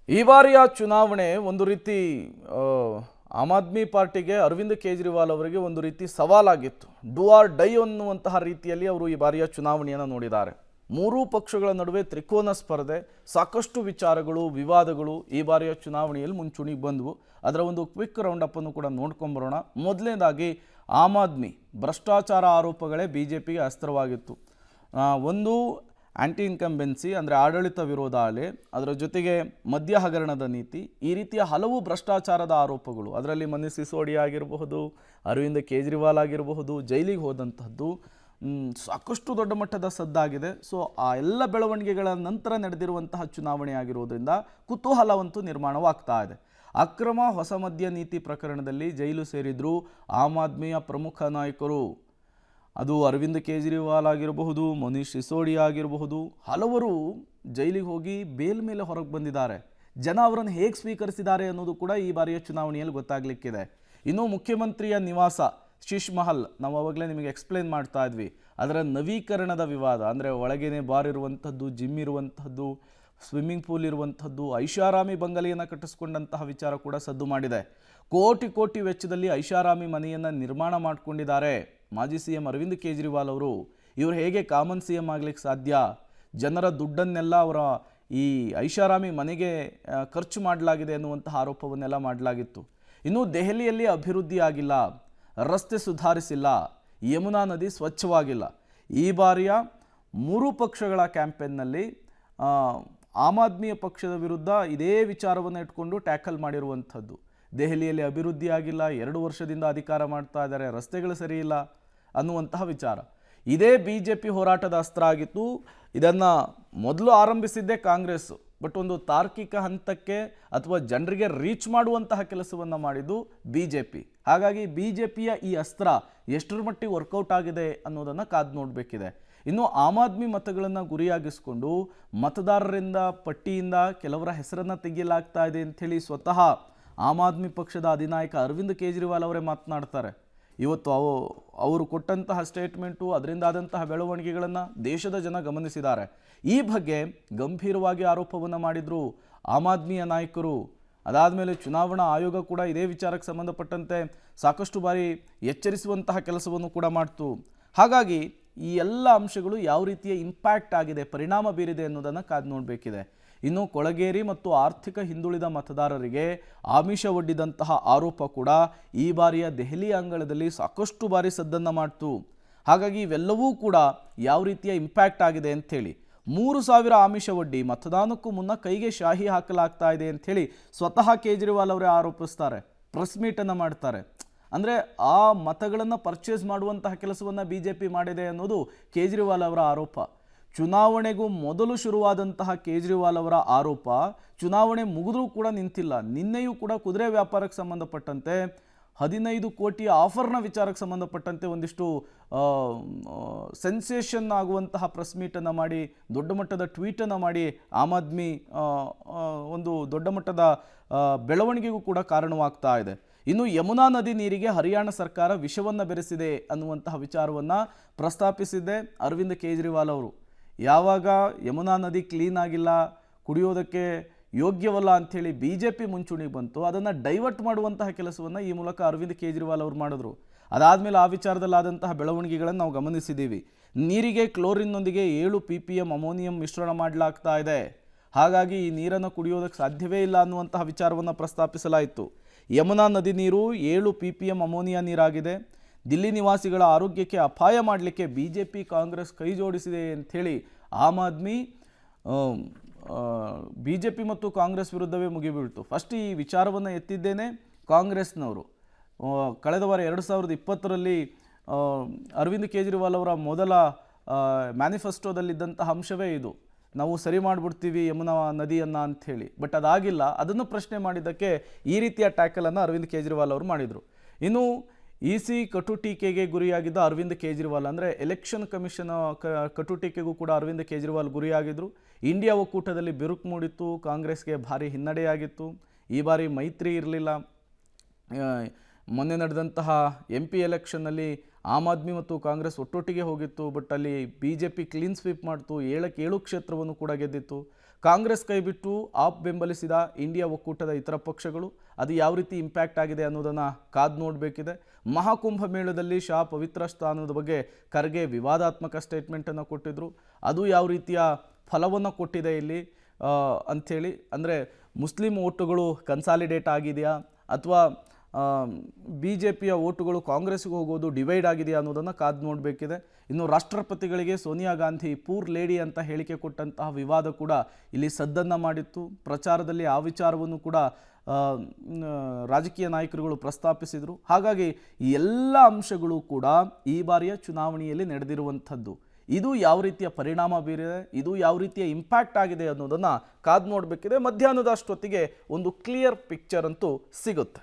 ಈ ಬಾರಿಯ ಚುನಾವಣೆ ಒಂದು ರೀತಿ ಆ, ಆಮ್ ಆದ್ಮಿ ಪಾರ್ಟಿಗೆ ಅರವಿಂದ್ ಕೇಜ್ರಿವಾಲ್ ಅವರಿಗೆ ಒಂದು ರೀತಿ ಸವಾಲಾಗಿತ್ತು. ಡೂ ಆರ್ ಡೈ ಅನ್ನುವಂತಹ ರೀತಿಯಲ್ಲಿ ಅವರು ಈ ಬಾರಿಯ ಚುನಾವಣೆಯನ್ನು ನೋಡಿದ್ದಾರೆ. ಮೂರೂ ಪಕ್ಷಗಳ ನಡುವೆ ತ್ರಿಕೋನ ಸ್ಪರ್ಧೆ, ಸಾಕಷ್ಟು ವಿಚಾರಗಳು, ವಿವಾದಗಳು ಈ ಬಾರಿಯ ಚುನಾವಣೆಯಲ್ಲಿ ಮುಂಚೂಣಿಗೆ ಬಂದವು. ಅದರ ಒಂದು ಕ್ವಿಕ್ ರೌಂಡ್ ಅಪ್ ಅನ್ನು ಕೂಡ ನೋಡ್ಕೊಂಬರೋಣ. ಮೊದಲನೇದಾಗಿ ಆಮ್ ಆದ್ಮಿ ಭ್ರಷ್ಟಾಚಾರ ಆರೋಪಗಳೇ ಬಿಜೆಪಿಗೆ ಅಸ್ತ್ರವಾಗಿತ್ತು. ಒಂದು ಆ್ಯಂಟಿ ಇನ್ಕಂಬೆನ್ಸಿ ಅಂದರೆ ಆಡಳಿತ ವಿರೋಧ ಅಲೆ, ಅದರ ಜೊತೆಗೆ ಮದ್ಯ ಹಗರಣದ ನೀತಿ, ಈ ರೀತಿಯ ಹಲವು ಭ್ರಷ್ಟಾಚಾರದ ಆರೋಪಗಳು, ಅದರಲ್ಲಿ ಮನೀಶ್ ಸಿಸೋಡಿಯಾ ಆಗಿರಬಹುದು, ಅರವಿಂದ್ ಕೇಜ್ರಿವಾಲ್ ಆಗಿರಬಹುದು, ಜೈಲಿಗೆ ಹೋದಂತಹದ್ದು ಸಾಕಷ್ಟು ದೊಡ್ಡ ಮಟ್ಟದ ಸದ್ದಾಗಿದೆ. ಸೊ ಆ ಎಲ್ಲ ಬೆಳವಣಿಗೆಗಳ ನಂತರ ನಡೆದಿರುವಂತಹ ಚುನಾವಣೆ ಆಗಿರೋದ್ರಿಂದ ಕುತೂಹಲವಂತೂ ನಿರ್ಮಾಣವಾಗ್ತಾ ಇದೆ. ಅಕ್ರಮ ಹೊಸ ಮದ್ಯ ನೀತಿ ಪ್ರಕರಣದಲ್ಲಿ ಜೈಲು ಸೇರಿದ್ರು ಆಮ್ ಆದ್ಮಿಯ ಪ್ರಮುಖ ನಾಯಕರು. ಅದು ಅರವಿಂದ್ ಕೇಜ್ರಿವಾಲ್ ಆಗಿರಬಹುದು, ಮನೀಶ್ ಸಿಸೋಡಿಯಾ ಆಗಿರಬಹುದು, ಹಲವರು ಜೈಲಿಗೆ ಹೋಗಿ ಬೇಲ್ ಮೇಲೆ ಹೊರಗೆ ಬಂದಿದ್ದಾರೆ. ಜನ ಅವರನ್ನು ಹೇಗೆ ಸ್ವೀಕರಿಸಿದ್ದಾರೆ ಅನ್ನೋದು ಕೂಡ ಈ ಬಾರಿಯ ಚುನಾವಣೆಯಲ್ಲಿ ಗೊತ್ತಾಗಲಿಕ್ಕಿದೆ. ಇನ್ನು ಮುಖ್ಯಮಂತ್ರಿಯ ನಿವಾಸ ಶಿಶ್ ಮಹಲ್, ನಾವು ಅವಾಗಲೇ ನಿಮಗೆ ಎಕ್ಸ್ಪ್ಲೇನ್ ಮಾಡ್ತಾ ಇದ್ವಿ, ಅದರ ನವೀಕರಣದ ವಿವಾದ, ಅಂದರೆ ಒಳಗೇನೆ ಬಾರ್ ಇರುವಂಥದ್ದು, ಜಿಮ್ ಇರುವಂಥದ್ದು, ಸ್ವಿಮ್ಮಿಂಗ್ ಪೂಲ್ ಇರುವಂಥದ್ದು, ಐಷಾರಾಮಿ ಬಂಗಲೆಯನ್ನು ಕಟ್ಟಿಸ್ಕೊಂಡಂತಹ ವಿಚಾರ ಕೂಡ ಸದ್ದು ಮಾಡಿದೆ. ಕೋಟಿ ಕೋಟಿ ವೆಚ್ಚದಲ್ಲಿ ಐಷಾರಾಮಿ ಮನೆಯನ್ನು ನಿರ್ಮಾಣ ಮಾಡಿಕೊಂಡಿದ್ದಾರೆ ಮಾಜಿ ಸಿ ಎಂ ಅರವಿಂದ್ ಕೇಜ್ರಿವಾಲ್ ಅವರು. ಇವರು ಹೇಗೆ ಕಾಮನ್ ಸಿ ಎಂ ಆಗ್ಲಿಕ್ಕೆ ಸಾಧ್ಯ? ಜನರ ದುಡ್ಡನ್ನೆಲ್ಲ ಅವರ ಈ ಐಷಾರಾಮಿ ಮನೆಗೆ ಖರ್ಚು ಮಾಡಲಾಗಿದೆ ಅನ್ನುವಂತಹ ಆರೋಪವನ್ನೆಲ್ಲ ಮಾಡಲಾಗಿತ್ತು. ಇನ್ನು ದೆಹಲಿಯಲ್ಲಿ ಅಭಿವೃದ್ಧಿ ಆಗಿಲ್ಲ, ರಸ್ತೆ ಸುಧಾರಿಸಿಲ್ಲ, ಯಮುನಾ ನದಿ ಸ್ವಚ್ಛವಾಗಿಲ್ಲ. ಈ ಬಾರಿಯ ಮೂರು ಪಕ್ಷಗಳ ಕ್ಯಾಂಪೇನ್ನಲ್ಲಿ ಆಮ್ ಆದ್ಮಿಯ ಪಕ್ಷದ ವಿರುದ್ಧ ಇದೇ ವಿಚಾರವನ್ನು ಇಟ್ಕೊಂಡು ಟ್ಯಾಕಲ್ ಮಾಡಿರುವಂಥದ್ದು. ದೆಹಲಿಯಲ್ಲಿ ಅಭಿವೃದ್ಧಿ ಆಗಿಲ್ಲ, 2 ವರ್ಷದಿಂದ ಅಧಿಕಾರ ಮಾಡ್ತಾ ಇದ್ದಾರೆ, ರಸ್ತೆಗಳು ಸರಿಯಿಲ್ಲ ಅನ್ನುವಂತಹ ವಿಚಾರ. ಇದೇ ಬಿ ಜೆ ಪಿ ಹೋರಾಟದ ಅಸ್ತ್ರ ಆಗಿತ್ತು. ಇದನ್ನು ಮೊದಲು ಆರಂಭಿಸಿದ್ದೇ ಕಾಂಗ್ರೆಸ್, ಬಟ್ ಒಂದು ತಾರ್ಕಿಕ ಹಂತಕ್ಕೆ ಅಥವಾ ಜನರಿಗೆ ರೀಚ್ ಮಾಡುವಂತಹ ಕೆಲಸವನ್ನು ಮಾಡಿದ್ದು ಬಿ ಜೆ ಪಿ. ಹಾಗಾಗಿ ಬಿ ಜೆ ಪಿಯ ಈ ಅಸ್ತ್ರ ಎಷ್ಟರ ಮಟ್ಟಿಗೆ ವರ್ಕೌಟ್ ಆಗಿದೆ ಅನ್ನೋದನ್ನು ಕಾದು ನೋಡಬೇಕಿದೆ. ಇನ್ನು ಆಮ್ ಆದ್ಮಿ ಮತಗಳನ್ನು ಗುರಿಯಾಗಿಸಿಕೊಂಡು ಮತದಾರರಿಂದ ಪಟ್ಟಿಯಿಂದ ಕೆಲವರ ಹೆಸರನ್ನು ತೆಗೆಯಲಾಗ್ತಾ ಇದೆ ಅಂಥೇಳಿ ಸ್ವತಃ ಆಮ್ ಆದ್ಮಿ ಪಕ್ಷದ ಅಧಿನಾಯಕ ಅರವಿಂದ್ ಕೇಜ್ರಿವಾಲ್ ಅವರೇ ಮಾತನಾಡ್ತಾರೆ. ಇವತ್ತು ಅವರು ಕೊಟ್ಟಂತಹ ಸ್ಟೇಟ್ಮೆಂಟು, ಅದರಿಂದ ಆದಂತಹ ಬೆಳವಣಿಗೆಗಳನ್ನು ದೇಶದ ಜನ ಗಮನಿಸಿದ್ದಾರೆ. ಈ ಬಗ್ಗೆ ಗಂಭೀರವಾಗಿ ಆರೋಪವನ್ನು ಮಾಡಿದರು ಆಮ್ ಆದ್ಮಿಯ ನಾಯಕರು. ಅದಾದಮೇಲೆ ಚುನಾವಣಾ ಆಯೋಗ ಕೂಡ ಇದೇ ವಿಚಾರಕ್ಕೆ ಸಂಬಂಧಪಟ್ಟಂತೆ ಸಾಕಷ್ಟು ಬಾರಿ ಎಚ್ಚರಿಸುವಂತಹ ಕೆಲಸವನ್ನು ಕೂಡ ಮಾಡ್ತು. ಹಾಗಾಗಿ ಈ ಎಲ್ಲ ಅಂಶಗಳು ಯಾವ ರೀತಿಯ ಇಂಪ್ಯಾಕ್ಟ್ ಆಗಿದೆ, ಪರಿಣಾಮ ಬೀರಿದೆ ಅನ್ನೋದನ್ನು ಕಾದು ನೋಡಬೇಕಿದೆ. ಇನ್ನು ಕೊಳಗೇರಿ ಮತ್ತು ಆರ್ಥಿಕ ಹಿಂದುಳಿದ ಮತದಾರರಿಗೆ ಆಮಿಷ ಒಡ್ಡಿದಂತಹ ಆರೋಪ ಕೂಡ ಈ ಬಾರಿಯ ದೆಹಲಿ ಅಂಗಳದಲ್ಲಿ ಸಾಕಷ್ಟು ಬಾರಿ ಸದ್ದನ್ನು ಮಾಡ್ತು. ಹಾಗಾಗಿ ಇವೆಲ್ಲವೂ ಕೂಡ ಯಾವ ರೀತಿಯ ಇಂಪ್ಯಾಕ್ಟ್ ಆಗಿದೆ ಅಂಥೇಳಿ, 3,000 ಆಮಿಷ ಒಡ್ಡಿ ಮತದಾನಕ್ಕೂ ಮುನ್ನ ಕೈಗೆ ಶಾಹಿ ಹಾಕಲಾಗ್ತಾ ಇದೆ ಅಂಥೇಳಿ ಸ್ವತಃ ಕೇಜ್ರಿವಾಲ್ ಅವರೇ ಆರೋಪಿಸ್ತಾರೆ, ಪ್ರೆಸ್ ಮೀಟನ್ನು ಮಾಡ್ತಾರೆ. ಅಂದರೆ ಆ ಮತಗಳನ್ನು ಪರ್ಚೇಸ್ ಮಾಡುವಂತಹ ಕೆಲಸವನ್ನು ಬಿ ಜೆ ಪಿ ಮಾಡಿದೆ ಅನ್ನೋದು ಕೇಜ್ರಿವಾಲ್ ಅವರ ಆರೋಪ. ಚುನಾವಣೆಗೂ ಮೊದಲು ಶುರುವಾದಂತಹ ಕೇಜ್ರಿವಾಲ್ ಅವರ ಆರೋಪ ಚುನಾವಣೆ ಮುಗಿದ್ರೂ ಕೂಡ ನಿಂತಿಲ್ಲ. ನಿನ್ನೆಯೂ ಕೂಡ ಕುದುರೆ ವ್ಯಾಪಾರಕ್ಕೆ ಸಂಬಂಧಪಟ್ಟಂತೆ 15 ಕೋಟಿ ಆಫರ್ನ ವಿಚಾರಕ್ಕೆ ಸಂಬಂಧಪಟ್ಟಂತೆ ಒಂದಿಷ್ಟು ಸೆನ್ಸೇಷನ್ ಆಗುವಂತಹ ಪ್ರೆಸ್ ಮೀಟನ್ನು ಮಾಡಿ, ದೊಡ್ಡ ಮಟ್ಟದ ಟ್ವೀಟನ್ನು ಮಾಡಿ ಆಮ್ ಆದ್ಮಿ ಒಂದು ದೊಡ್ಡ ಮಟ್ಟದ ಬೆಳವಣಿಗೆಗೂ ಕೂಡ ಕಾರಣವಾಗ್ತಾ ಇದೆ. ಇನ್ನು ಯಮುನಾ ನದಿ ನೀರಿಗೆ ಹರಿಯಾಣ ಸರ್ಕಾರ ವಿಷವನ್ನು ಬೆರೆಸಿದೆ ಅನ್ನುವಂತಹ ವಿಚಾರವನ್ನು ಪ್ರಸ್ತಾಪಿಸಿದ್ದೆ ಅರವಿಂದ್ ಕೇಜ್ರಿವಾಲ್ ಅವರು. ಯಾವಾಗ ಯಮುನಾ ನದಿ ಕ್ಲೀನ್ ಆಗಿಲ್ಲ, ಕುಡಿಯೋದಕ್ಕೆ ಯೋಗ್ಯವಲ್ಲ ಅಂಥೇಳಿ ಬಿ ಜೆ ಪಿ ಮುಂಚೂಣಿಗೆ ಬಂತು, ಅದನ್ನು ಡೈವರ್ಟ್ ಮಾಡುವಂತಹ ಕೆಲಸವನ್ನು ಈ ಮೂಲಕ ಅರವಿಂದ್ ಕೇಜ್ರಿವಾಲ್ ಅವರು ಮಾಡಿದ್ರು. ಅದಾದಮೇಲೆ ಆ ವಿಚಾರದಲ್ಲಾದಂತಹ ಬೆಳವಣಿಗೆಗಳನ್ನು ನಾವು ಗಮನಿಸಿದ್ದೀವಿ. ನೀರಿಗೆ ಕ್ಲೋರಿನ್ನೊಂದಿಗೆ 7 ppm ಅಮೋನಿಯಂ ಮಿಶ್ರಣ ಮಾಡಲಾಗ್ತಾ ಇದೆ, ಹಾಗಾಗಿ ಈ ನೀರನ್ನು ಕುಡಿಯೋದಕ್ಕೆ ಸಾಧ್ಯವೇ ಇಲ್ಲ ಅನ್ನುವಂತಹ ವಿಚಾರವನ್ನು ಪ್ರಸ್ತಾಪಿಸಲಾಯಿತು. ಯಮುನಾ ನದಿ ನೀರು 7 ppm ಅಮೋನಿಯಾ ನೀರಾಗಿದೆ. ದಿಲ್ಲಿ ನಿವಾಸಿಗಳ ಆರೋಗ್ಯಕ್ಕೆ ಅಪಾಯ ಮಾಡಲಿಕ್ಕೆ ಬಿ ಜೆ ಪಿ ಕಾಂಗ್ರೆಸ್ ಕೈ ಜೋಡಿಸಿದೆ ಅಂಥೇಳಿ Aam Aadmi B J P ಮತ್ತು ಕಾಂಗ್ರೆಸ್ ವಿರುದ್ಧವೇ ಮುಗಿಬೀಳ್ತು. ಫಸ್ಟ್ ಈ ವಿಚಾರವನ್ನು ಎತ್ತಿದ್ದೇನೆ ಕಾಂಗ್ರೆಸ್ನವರು. ಕಳೆದ ವಾರ 2020ರಲ್ಲಿ ಅರವಿಂದ್ ಕೇಜ್ರಿವಾಲ್ ಅವರ ಮೊದಲ ಮ್ಯಾನಿಫೆಸ್ಟೋದಲ್ಲಿದ್ದಂತಹ ಅಂಶವೇ ಇದು, ನಾವು ಸರಿ ಮಾಡಿಬಿಡ್ತೀವಿ ಯಮುನಾ ನದಿಯನ್ನು ಅಂಥೇಳಿ. ಬಟ್ ಅದಾಗಿಲ್ಲ. ಅದನ್ನು ಪ್ರಶ್ನೆ ಮಾಡಿದ್ದಕ್ಕೆ ಈ ರೀತಿಯ ಟ್ಯಾಕಲನ್ನು ಅರವಿಂದ್ ಕೇಜ್ರಿವಾಲ್ ಅವರು ಮಾಡಿದರು. ಇನ್ನು ಇ.ಸಿ ಕಟುಟೀಕೆಗೆ ಗುರಿಯಾಗಿದ್ದ ಅರವಿಂದ್ ಕೇಜ್ರಿವಾಲ್, ಅಂದರೆ ಎಲೆಕ್ಷನ್ ಕಮಿಷನ್ ಕಟುಟೀಕೆಗೂ ಕೂಡ ಅರವಿಂದ್ ಕೇಜ್ರಿವಾಲ್ ಗುರಿಯಾಗಿದ್ದರು. ಇಂಡಿಯಾ ಒಕ್ಕೂಟದಲ್ಲಿ ಬಿರುಕು ಮೂಡಿತ್ತು, ಕಾಂಗ್ರೆಸ್ಗೆ ಭಾರಿ ಹಿನ್ನಡೆಯಾಗಿತ್ತು. ಈ ಬಾರಿ ಮೈತ್ರಿ ಇರಲಿಲ್ಲ. ಮೊನ್ನೆ ನಡೆದಂತಹ MP ಎಲೆಕ್ಷನ್ನಲ್ಲಿ ಆಮ್ ಆದ್ಮಿ ಮತ್ತು ಕಾಂಗ್ರೆಸ್ ಒಟ್ಟೊಟ್ಟಿಗೆ ಹೋಗಿತ್ತು, ಬಟ್ ಅಲ್ಲಿ B J P clean sweep ಮಾಡ್ತು, 7ಕ್ಕೆ 7 ಕ್ಷೇತ್ರವನ್ನು ಕೂಡ ಗೆದ್ದಿತ್ತು. ಕಾಂಗ್ರೆಸ್ ಕೈಬಿಟ್ಟು ಆಪ್ ಬೆಂಬಲಿಸಿದ ಇಂಡಿಯಾ ಒಕ್ಕೂಟದ ಇತರ ಪಕ್ಷಗಳು ಅದು ಯಾವ ರೀತಿ ಇಂಪ್ಯಾಕ್ಟ್ ಆಗಿದೆ ಅನ್ನೋದನ್ನು ಕಾದು ನೋಡಬೇಕಿದೆ. ಮಹಾಕುಂಭ ಮೇಳದಲ್ಲಿ ಶಾ ಪವಿತ್ರ ಸ್ಥಾನದ ಬಗ್ಗೆ ಖರ್ಗೆ ವಿವಾದಾತ್ಮಕ ಸ್ಟೇಟ್ಮೆಂಟನ್ನು ಕೊಟ್ಟಿದ್ದರು. ಅದು ಯಾವ ರೀತಿಯ ಫಲವನ್ನು ಕೊಟ್ಟಿದೆ ಇಲ್ಲಿ ಅಂಥೇಳಿ, ಅಂದರೆ ಮುಸ್ಲಿಂ ಓಟುಗಳು ಕನ್ಸಾಲಿಡೇಟ್ ಆಗಿದೆಯಾ ಅಥವಾ BJPಯ ಓಟುಗಳು ಕಾಂಗ್ರೆಸ್ಗೆ ಹೋಗೋದು ಡಿವೈಡ್ ಆಗಿದೆಯಾ ಅನ್ನೋದನ್ನು ಕಾದು ನೋಡಬೇಕಿದೆ. ಇನ್ನು ರಾಷ್ಟ್ರಪತಿಗಳಿಗೆ ಸೋನಿಯಾ ಗಾಂಧಿ ಪೂರ್ ಲೇಡಿ ಅಂತ ಹೇಳಿಕೆ ಕೊಟ್ಟಂತಹ ವಿವಾದ ಕೂಡ ಇಲ್ಲಿ ಸದ್ದನ್ನು ಮಾಡಿತ್ತು. ಪ್ರಚಾರದಲ್ಲಿ ಆ ವಿಚಾರವನ್ನು ಕೂಡ ರಾಜಕೀಯ ನಾಯಕರುಗಳು ಪ್ರಸ್ತಾಪಿಸಿದರು. ಹಾಗಾಗಿ ಈ ಎಲ್ಲ ಅಂಶಗಳು ಕೂಡ ಈ ಬಾರಿಯ ಚುನಾವಣೆಯಲ್ಲಿ ನಡೆದಿರುವಂಥದ್ದು. ಇದು ಯಾವ ರೀತಿಯ ಪರಿಣಾಮ ಬೀರಿದೆ, ಇದು ಯಾವ ರೀತಿಯ ಇಂಪ್ಯಾಕ್ಟ್ ಆಗಿದೆ ಅನ್ನೋದನ್ನು ಕಾದು ನೋಡಬೇಕಿದೆ. ಮಧ್ಯಾಹ್ನದ ಅಷ್ಟೊತ್ತಿಗೆ ಒಂದು ಕ್ಲಿಯರ್ ಪಿಕ್ಚರ್ ಅಂತೂ ಸಿಗುತ್ತೆ.